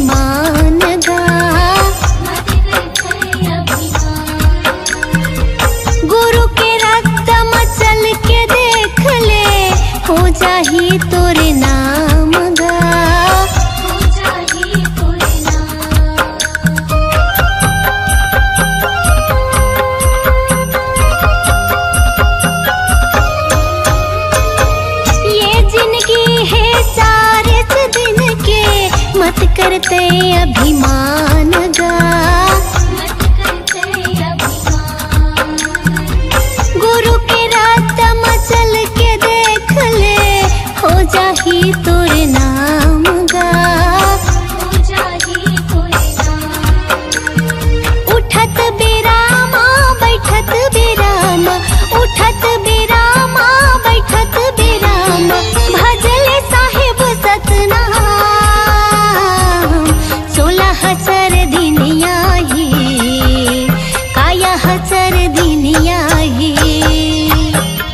अभिमान गा। गुरु के रक्त मचल के देख ले, हो जाही तोरे नाम गा। मत करते अभिमान गा। गुरु के रात मचल के देख ले, हो जाही तोरे नाम गा। उठत बेरामा बैठत बेरामा, उठत बेरामा बैठत बेरामा, भजले साहेब सतनाम। हचर दिनिया ही काया हचर दिनिया ही,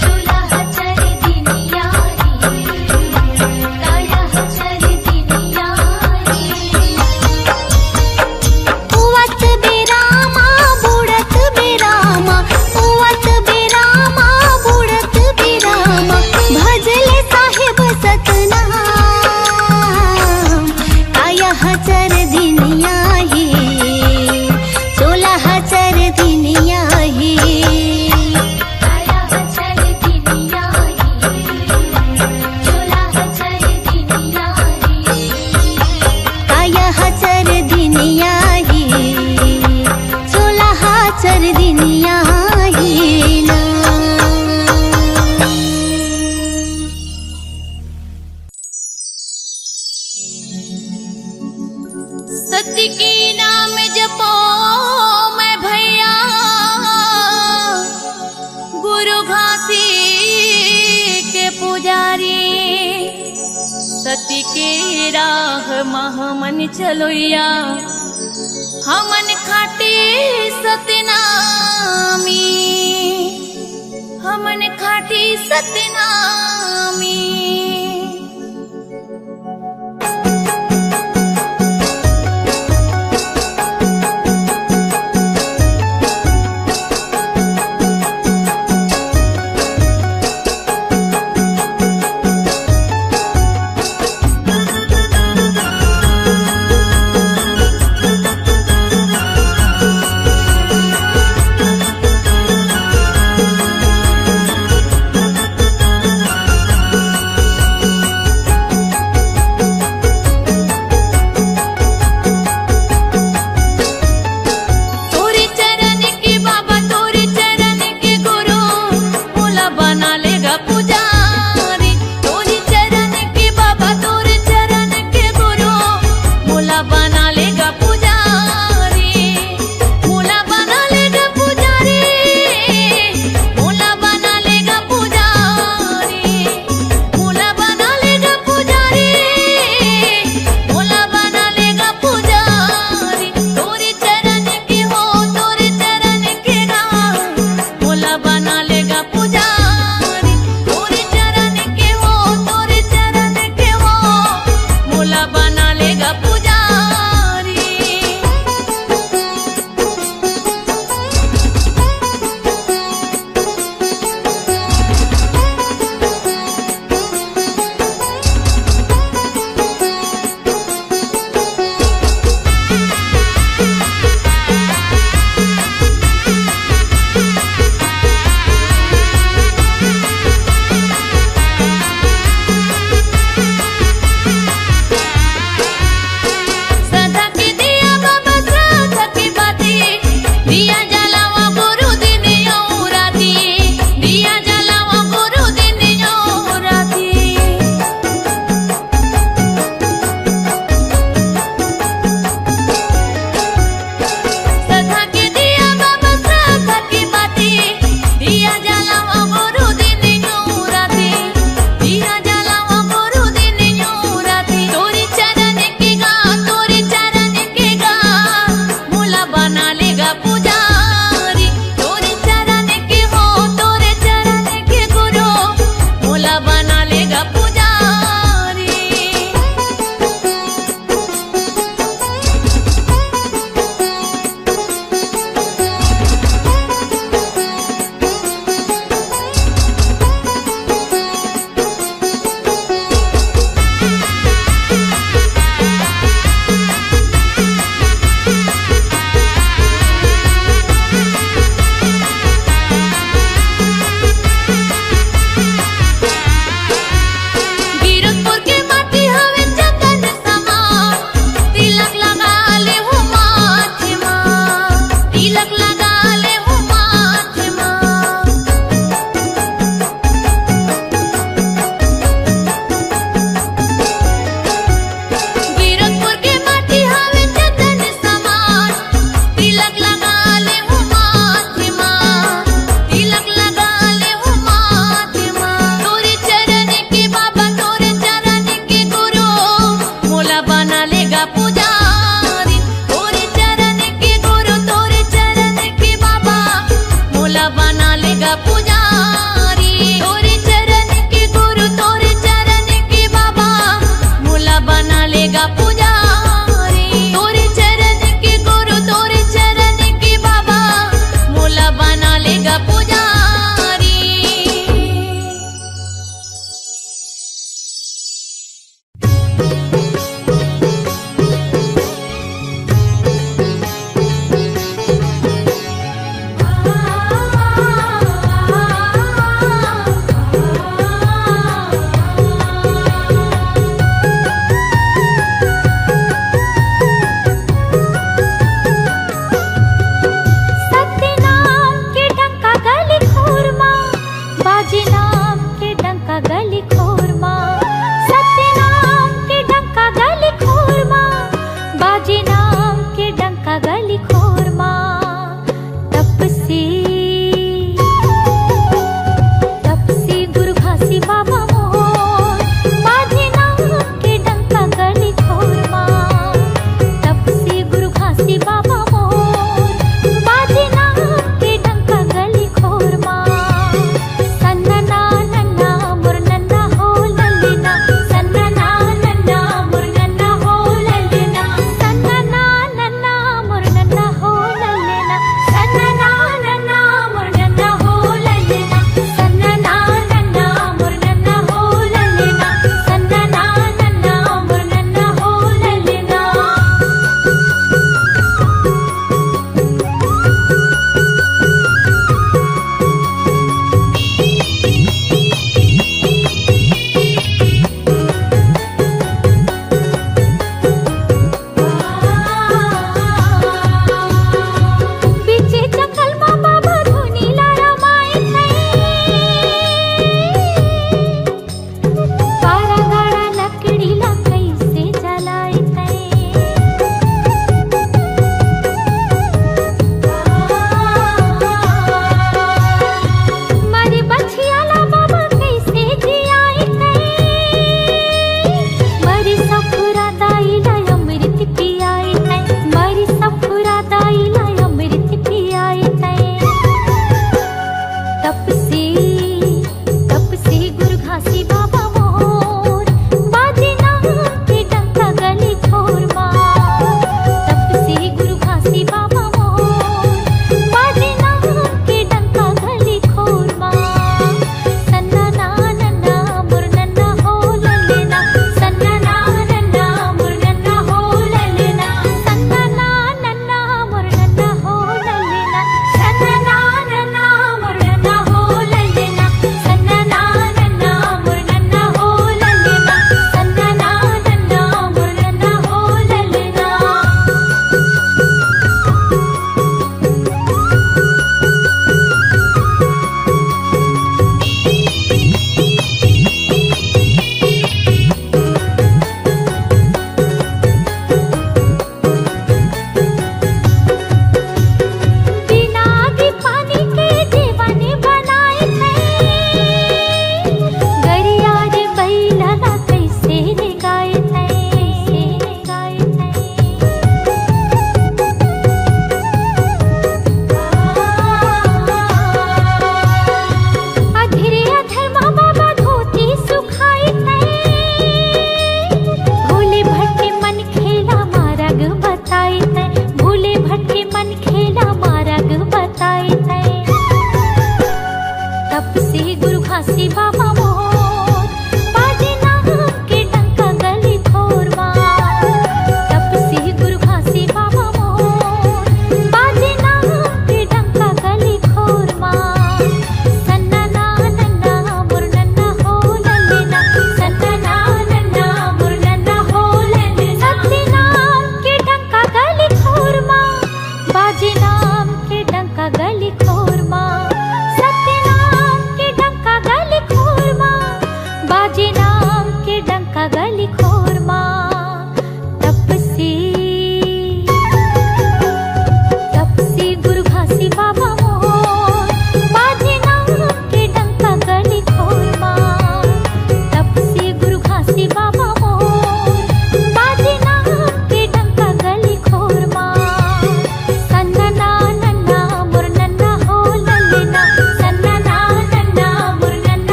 चोला हचर दिनिया ही काया हचर दिनिया ही। उवत बेरामा बुड़त बेरामा, उवत बेरामा बुड़त बेरामा, भजले साहेब सतनाम। काया हचर दिनिया ही, चोला हचर दिनिया ही, काया हचर दिनिया ही, चोला हचर दिनिया ही, काया हचर दिनिया ही, चोला हचर दिनिया ही ना। सत्य की नाम जपो मैं भैया, गुरु घासी के पुजारी। सत्य के राह महमन चलोया, हमन खाटी सतनामी, हमन खाटी सतनामी। बना लेगा पुजारी।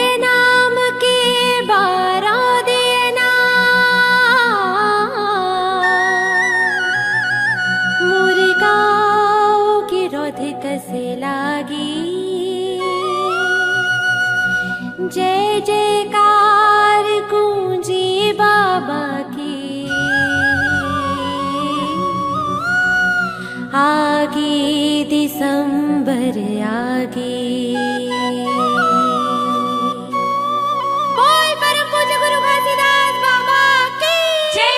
तेरे नाम के 12 दिए ना, मुर्गाओं की रोध कसे लागी। जय जयकार गूंजी बाबा की, आगे दिसंबर आगे। बोल परम पूज्य गुरु घासीदास बाबा की जय।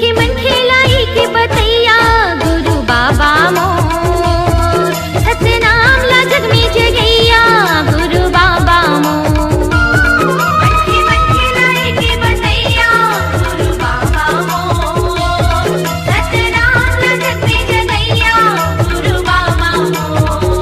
मीठे मन खिलाई के बतैया गुरु बाबा मोर सतनाम ला जग में जगैया गुरु बाबा मोर मीठे मन खिलाई के बतैया गुरु बाबा मोर सतनाम ला जग में जगैया गुरु बाबा मोर।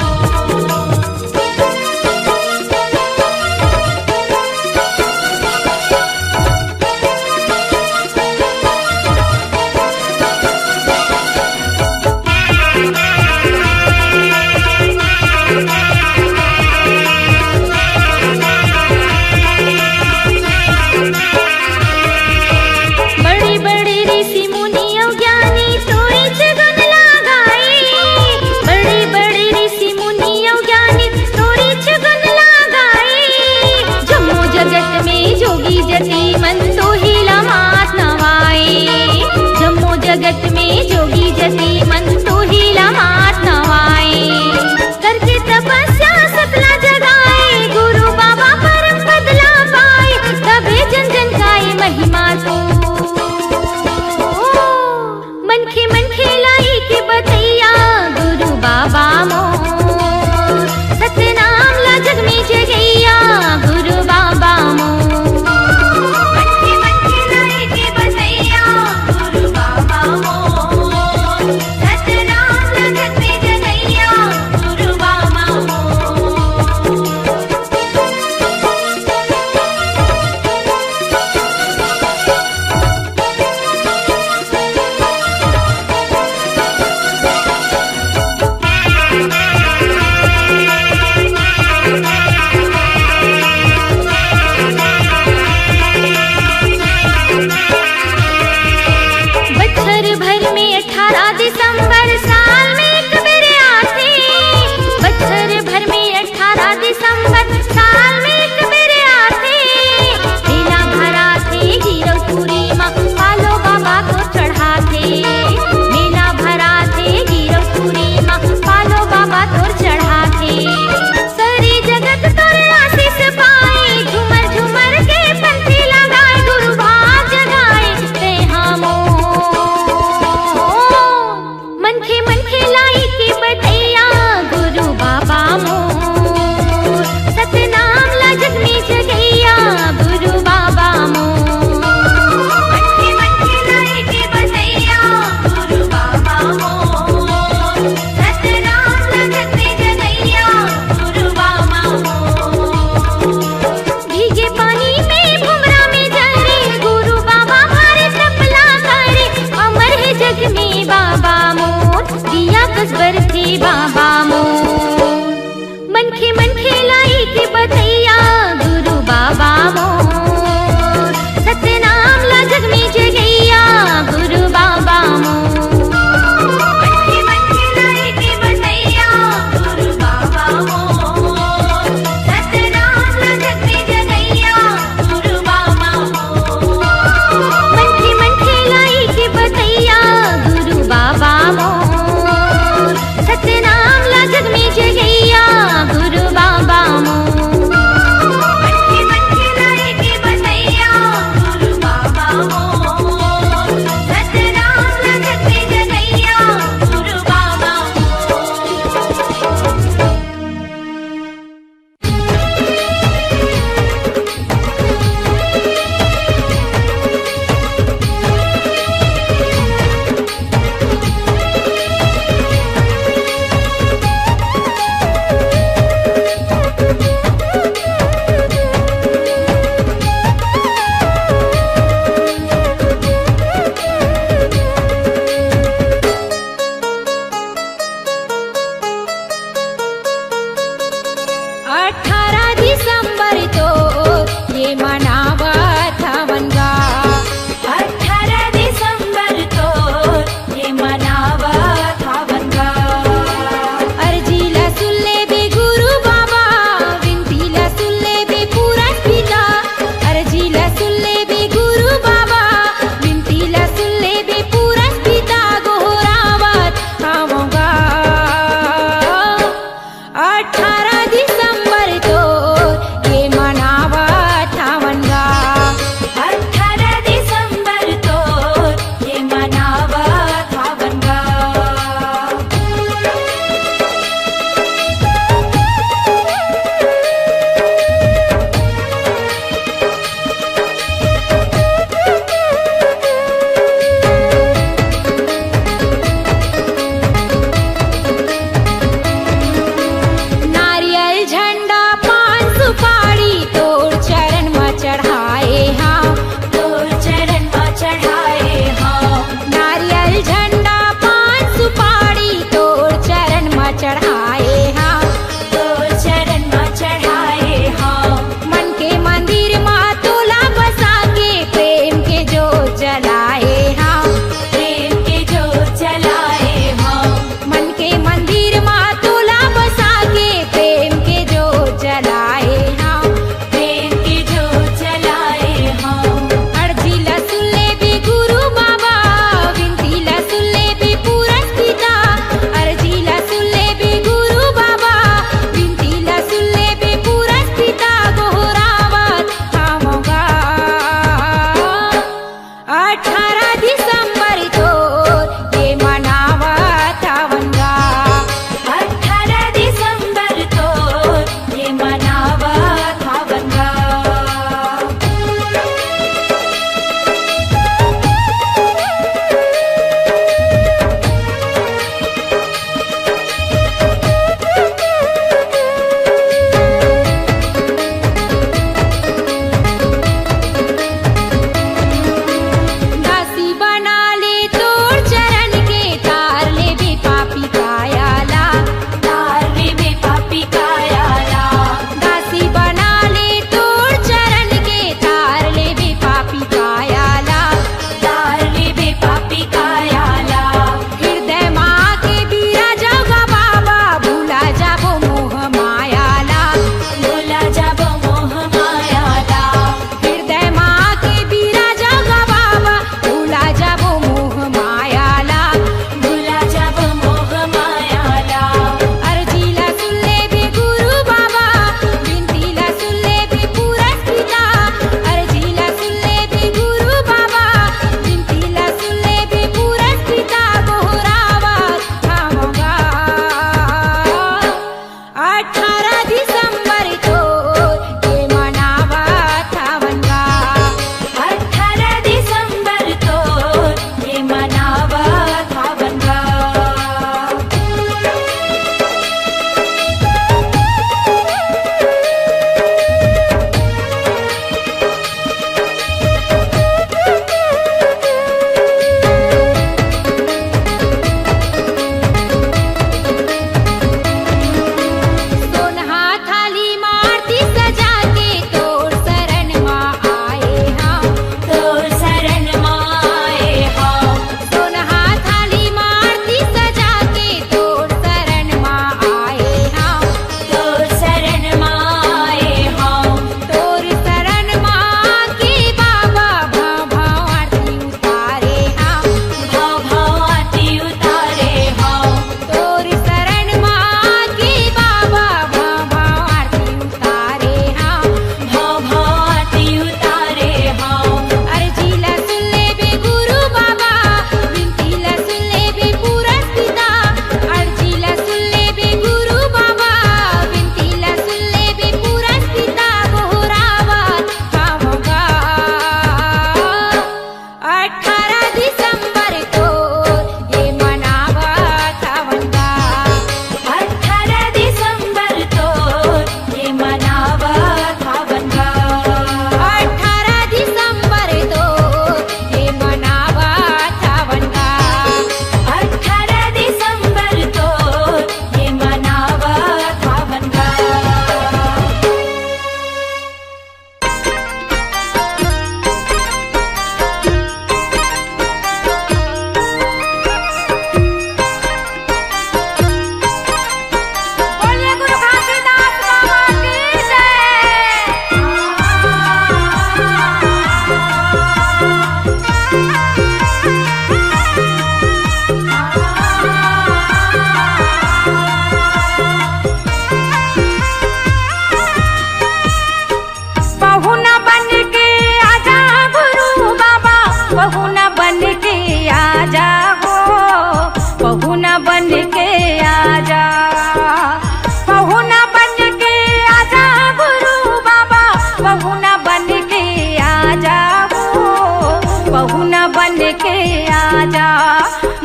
बहू न बन के आजा,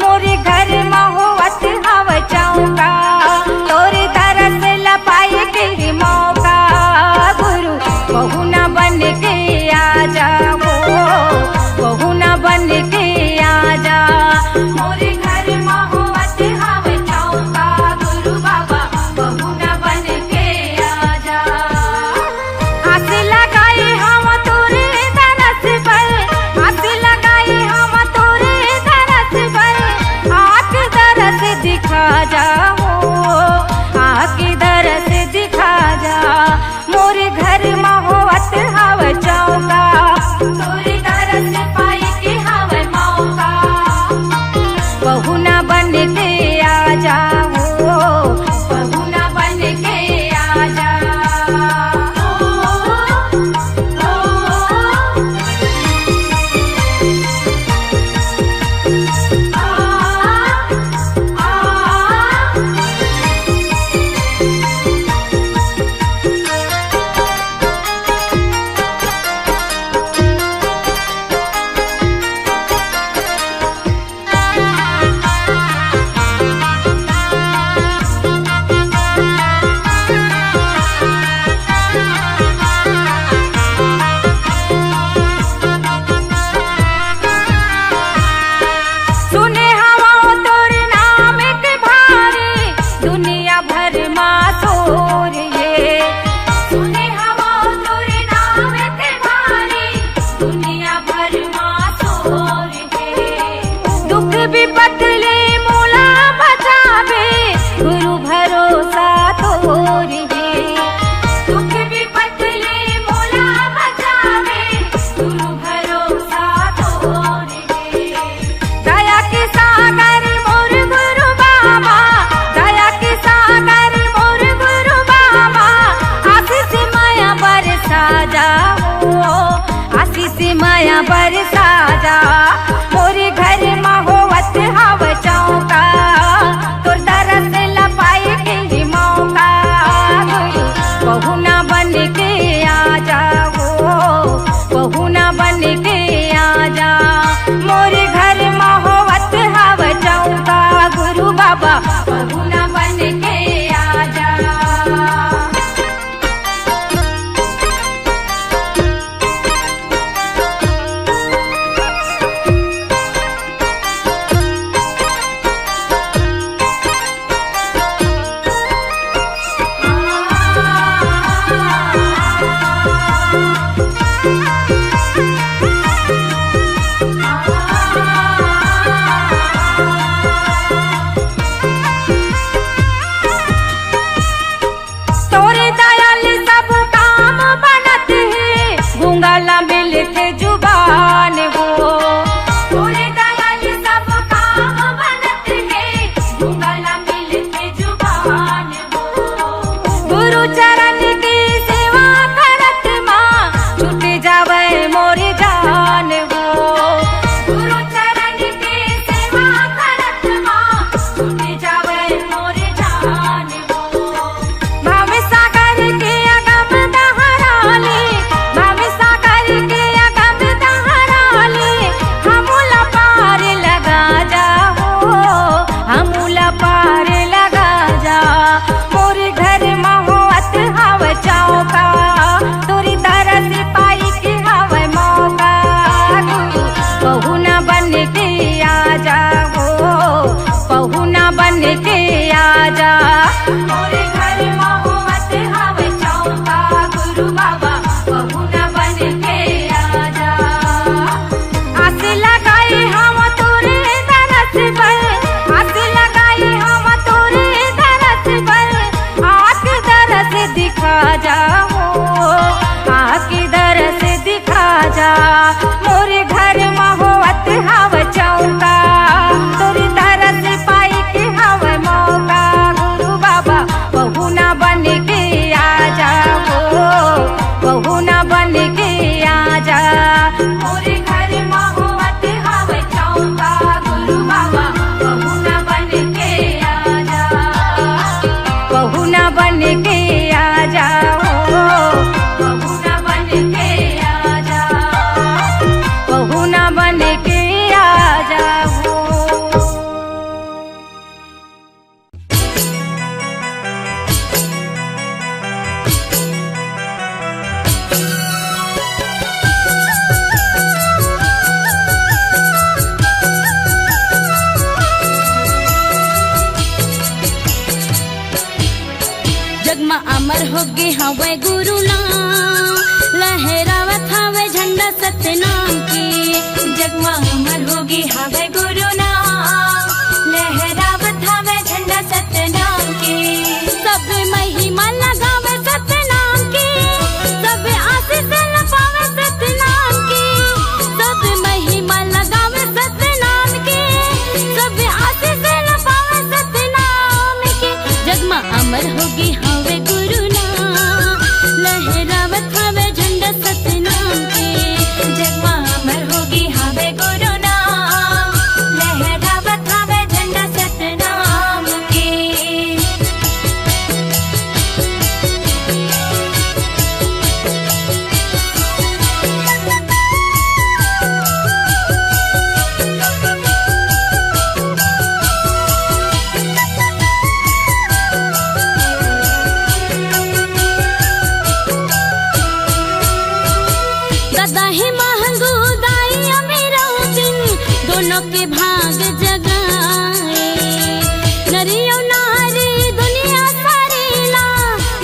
मोरे घर महुवत हव चौका, तोरे तरस लपाए के मौका, गुरु बहू न बन के आजा, हो बहू न बन के आजा, मोरे घर महुवत हव चौका, गुरु बाबा बहू न बन के आजा। आस लगाई हम तोरे तरस पर, आस लगाई हम तोरे तरस पर, होगी हवे गुरु नाम, लहरावत हवे झंडा सतनाम की। जगमा अमर होगी हवे गुरु नाम, लहरावत हवे झंडा सतनाम की। सब महिमा लगावे सतनाम की, सब आशीष लपावे सतनाम की। सब महिमा लगावे सतनाम की, सब आशीष लपावे सतनाम की। जगमा अमर होगी हवे गुरु नाम, लहरावत हवे झंडा सतनाम की। जगमा अमर होगी हवे गुरु नाम, लहरावत हवे झंडा सतनाम की। गदा ही महंगू दाई अमीरा दिन, दोनों के भाग जगाए। नरियो नारी दुनिया सारी ला,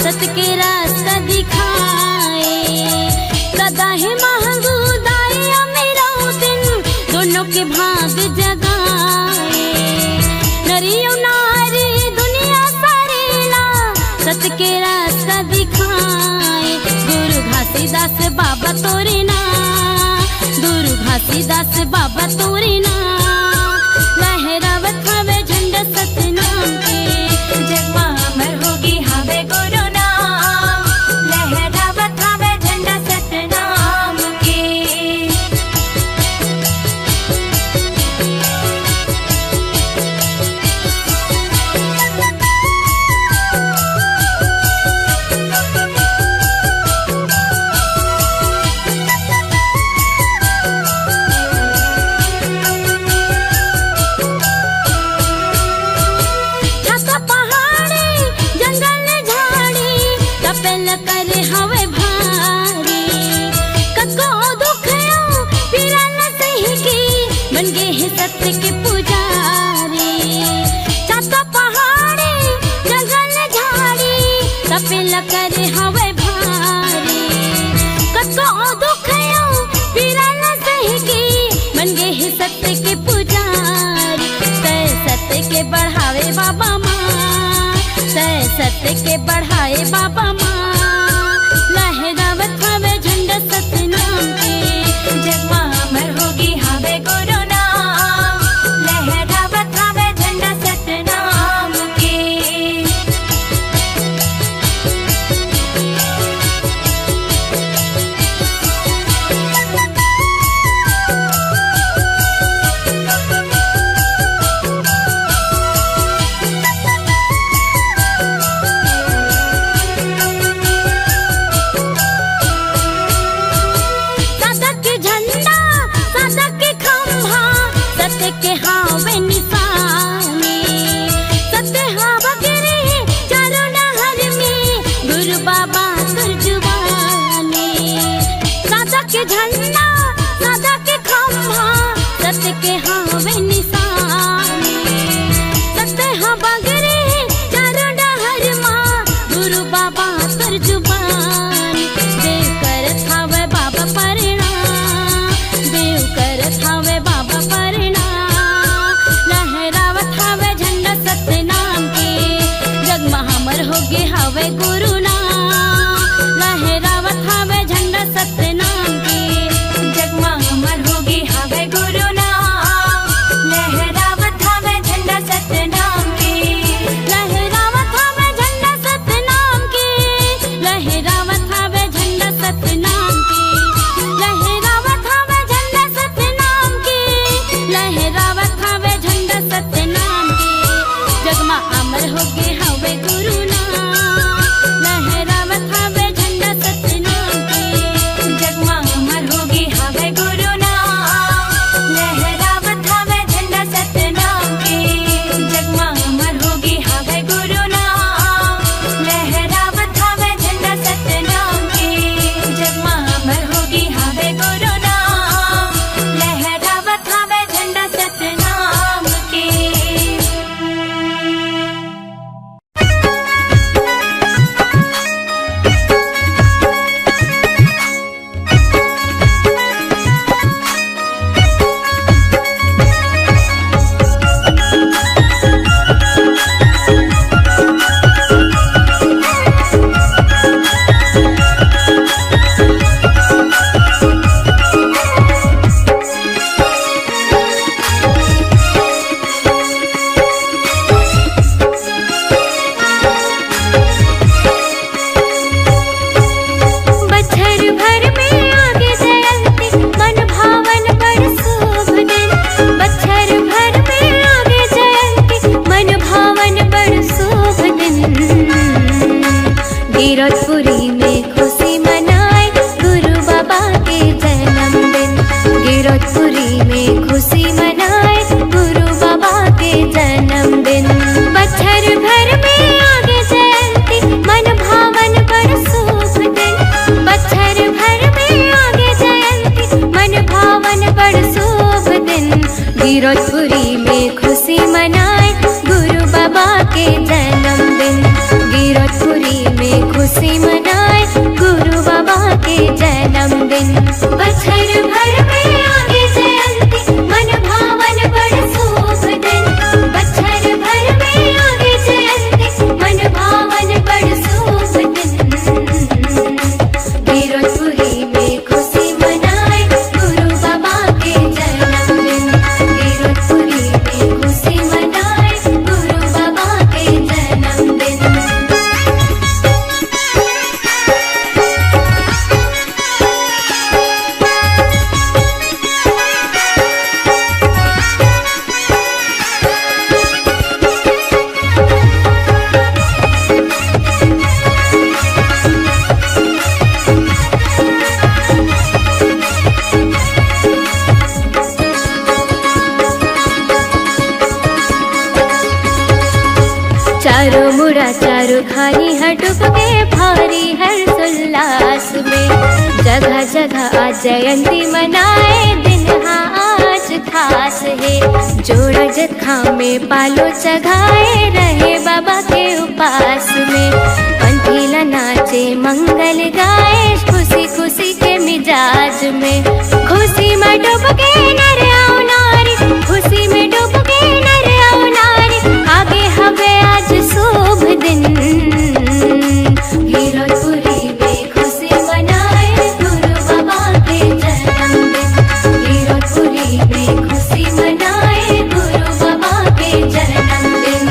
सत के रास्ता दिखाए। गदा ही महंगू दाई अमीरा दिन, दोनों के भाग जगाए। नरियो नारी दुनिया सारी ला, सत के रास्ता दिखाए। गुरु घासीदास बाबा तोरे ना, गुरु घासीदास बाबा तोरे ना, लहरावत हवे झंडा सतनाम की। जगमा अमर होगी हवे गुरु नाम, लहरावत हवे झंडा सतनाम की। छाता पहाड़ी जंगल झाड़ी, तपेल करे हवे भारी। कको दुख यो पीरा न सही की, बन गे है सत्य के पुजारी। छाता पहाड़ी जंगल झाड़ी, तपेल करे हवे भारी। कको दुख यो पीरा न सही की, बन गे है सत्य के पुजारी। तय सत्य के बढ़ावे बाबा माँ, तय सत्य के बढ़ाए बाबा माँ, लहरावत हवे झंडा सतनाम की। जगमा अमर होगी हवे गुरु नाम, लहरावत हवे झंडा सतनाम की। गिरौदपुरी में खुशी मनाए गुरु बाबा के जन्मदिन। गिरौदपुरी में खुशी मनाए गुरु बाबा के जन्मदिन। बछर भर में आगे जयंती मन भावन बड़ शुभ दिन। बछर भर में आगे जयंती मन भावन बड़ शुभ दिन। गिरौदपुरी में खुशी मनाए गुरु बाबा के जन्मदिन। गिरौदपुरी में खुशी मनाए गुरु बाबा के जन्मदिन। चारों मुड़ा चारों खानी हटुक के भारी हर्षोल्लास में। जगह जगह आज जयंती मनाए दिन आज खास है। जोड़ा जत्था में पालो चघाए रहे बाबा के उपास में। पंथीला नाचे मंगल गाए खुशी खुशी के मिजाज में। खुशी में डूब के नर आओ नारी, खुशी में डूब के नर आओ नारी। आगे हवे आज शुभ दिन। गिरौदपुरी में खुशी मनाए गुरु बाबा के जन्मदिन। गिरौदपुरी में खुशी मनाए गुरु बाबा के जन्मदिन।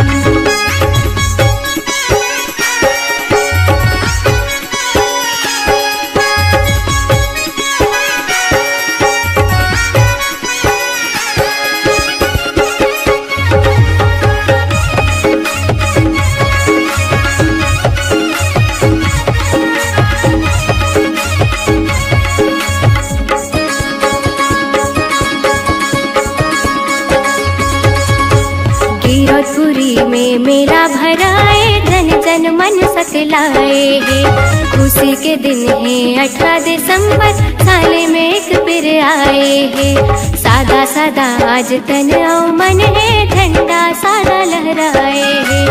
गिरौदपुरी में मेला भराए जन जन मन सकलाए है। खुशी के दिन है 18 दिसंबर साले में एक फिर आए है। सादा सादा आज तन और मन है झंडा सारा लहराए है।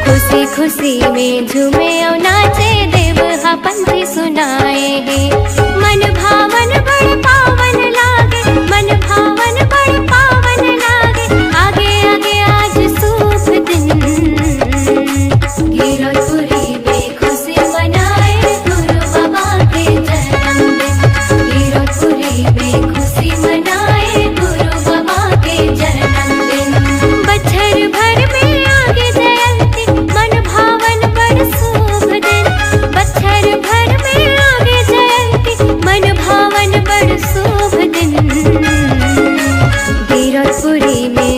खुशी खुशी में झूमे और नाचे देव हा पंथी सुनाए है। मन भावन बड़ पावन लागे, मन भावन बड़ पावन लागे। आगे आगे आज शुभ दिन। गिरौदपुरी में खुशी मनाए गुरु बाबा के जन्मदिन। गिरौदपुरी में खुशी मनाए गुरु बाबा के जन्मदिन। बछर भर में आगे जयंती मन भावन बड़ शुभ दिन। बछर भर में आगे जयंती मन भावन बड़ शुभ दिन। गिरौदपुरी में